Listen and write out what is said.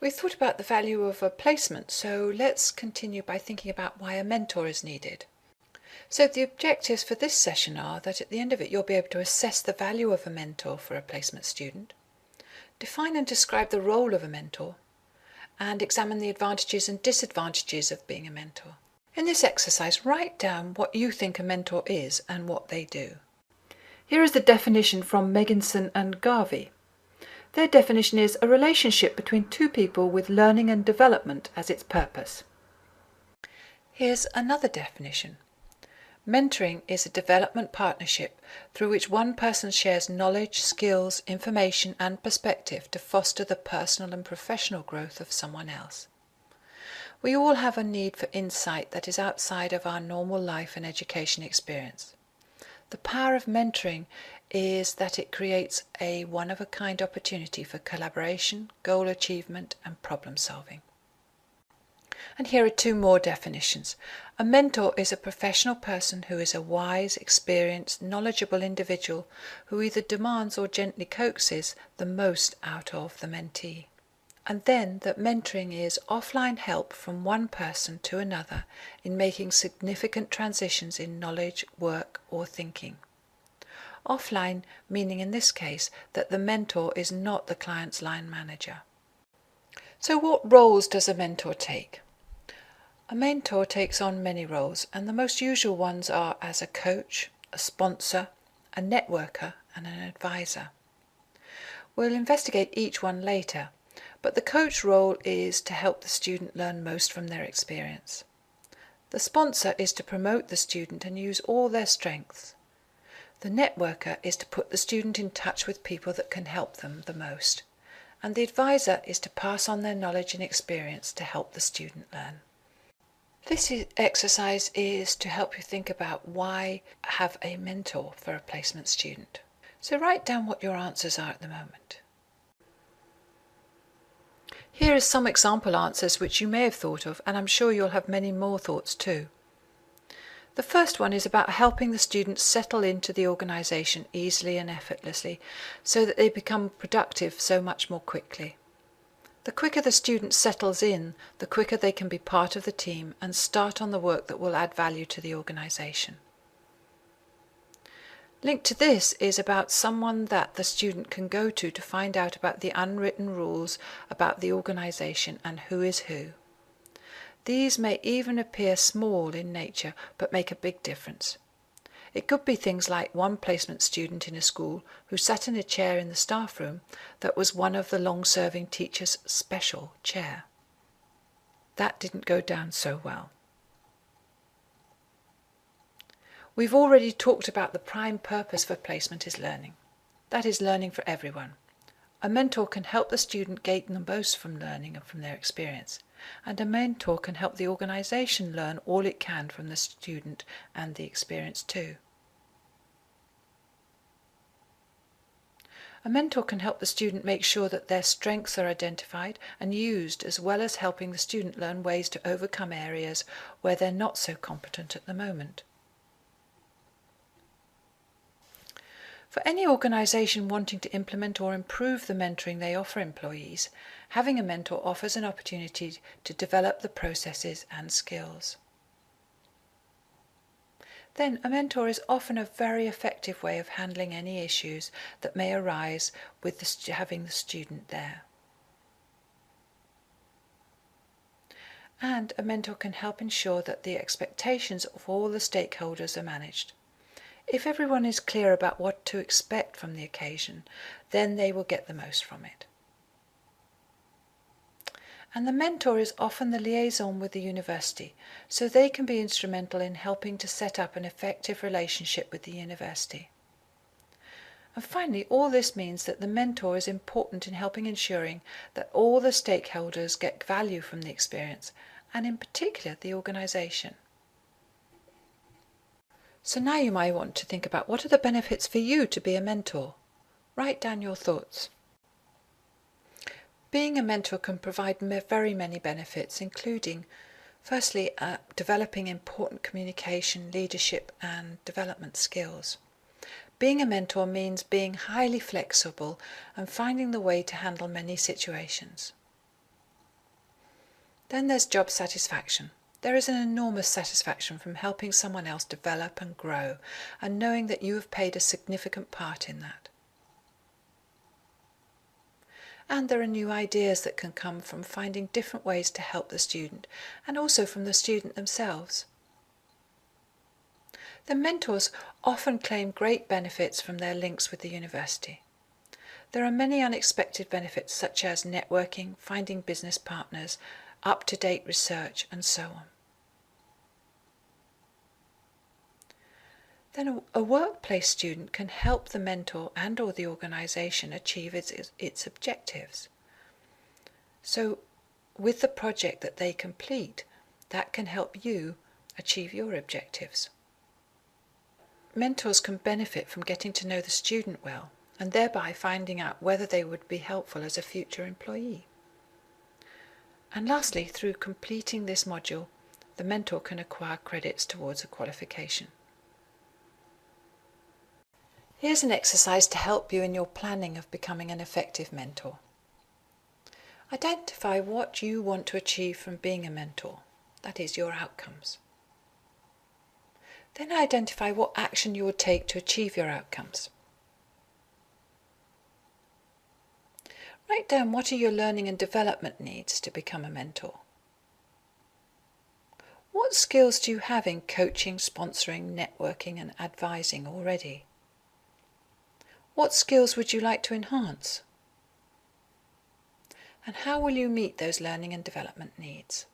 We've thought about the value of a placement, so let's continue by thinking about why a mentor is needed. So the objectives for this session are that at the end of it you'll be able to assess the value of a mentor for a placement student, define and describe the role of a mentor, and examine the advantages and disadvantages of being a mentor. In this exercise, write down what you think a mentor is and what they do. Here is the definition from Megginson and Garvey. Their definition is a relationship between two people with learning and development as its purpose. Here's another definition. Mentoring is a development partnership through which one person shares knowledge, skills, information and perspective to foster the personal and professional growth of someone else. We all have a need for insight that is outside of our normal life and education experience. The power of mentoring is that it creates a one-of-a-kind opportunity for collaboration, goal achievement and problem solving. And here are two more definitions. A mentor is a professional person who is a wise, experienced, knowledgeable individual who either demands or gently coaxes the most out of the mentee. And then that mentoring is offline help from one person to another in making significant transitions in knowledge, work or thinking. Offline meaning in this case that the mentor is not the client's line manager. So what roles does a mentor take? A mentor takes on many roles, and the most usual ones are as a coach, a sponsor, a networker and an advisor. We'll investigate each one later, but the coach role is to help the student learn most from their experience. The sponsor is to promote the student and use all their strengths. The networker is to put the student in touch with people that can help them the most. And the advisor is to pass on their knowledge and experience to help the student learn. This exercise is to help you think about why have a mentor for a placement student. So write down what your answers are at the moment. Here are some example answers which you may have thought of, and I'm sure you'll have many more thoughts too. The first one is about helping the students settle into the organisation easily and effortlessly so that they become productive so much more quickly. The quicker the student settles in, the quicker they can be part of the team and start on the work that will add value to the organisation. Linked to this is about someone that the student can go to find out about the unwritten rules about the organisation and who is who. These may even appear small in nature, but make a big difference. It could be things like one placement student in a school who sat in a chair in the staff room that was one of the long-serving teacher's special chair. That didn't go down so well. We've already talked about the prime purpose for placement is learning. That is learning for everyone. A mentor can help the student gain the most from learning and from their experience. And a mentor can help the organisation learn all it can from the student and the experience too. A mentor can help the student make sure that their strengths are identified and used, as well as helping the student learn ways to overcome areas where they're not so competent at the moment. For any organisation wanting to implement or improve the mentoring they offer employees, having a mentor offers an opportunity to develop the processes and skills. Then a mentor is often a very effective way of handling any issues that may arise with having the student there. And a mentor can help ensure that the expectations of all the stakeholders are managed. If everyone is clear about what to expect from the occasion, then they will get the most from it. And the mentor is often the liaison with the university, so they can be instrumental in helping to set up an effective relationship with the university. And finally, all this means that the mentor is important in helping ensuring that all the stakeholders get value from the experience, and in particular the organisation. So now you might want to think about what are the benefits for you to be a mentor. Write down your thoughts. Being a mentor can provide very many benefits, including, firstly, developing important communication, leadership and development skills. Being a mentor means being highly flexible and finding the way to handle many situations. Then there's job satisfaction. There is an enormous satisfaction from helping someone else develop and grow, and knowing that you have played a significant part in that. And there are new ideas that can come from finding different ways to help the student, and also from the student themselves. The mentors often claim great benefits from their links with the university. There are many unexpected benefits such as networking, finding business partners, up-to-date research, and so on. Then a workplace student can help the mentor and or the organisation achieve its objectives. So with the project that they complete, that can help you achieve your objectives. Mentors can benefit from getting to know the student well, and thereby finding out whether they would be helpful as a future employee. And lastly, through completing this module, the mentor can acquire credits towards a qualification. Here's an exercise to help you in your planning of becoming an effective mentor. Identify what you want to achieve from being a mentor, that is, your outcomes. Then identify what action you will take to achieve your outcomes. Write down what are your learning and development needs to become a mentor. What skills do you have in coaching, sponsoring, networking and advising already? What skills would you like to enhance? And how will you meet those learning and development needs?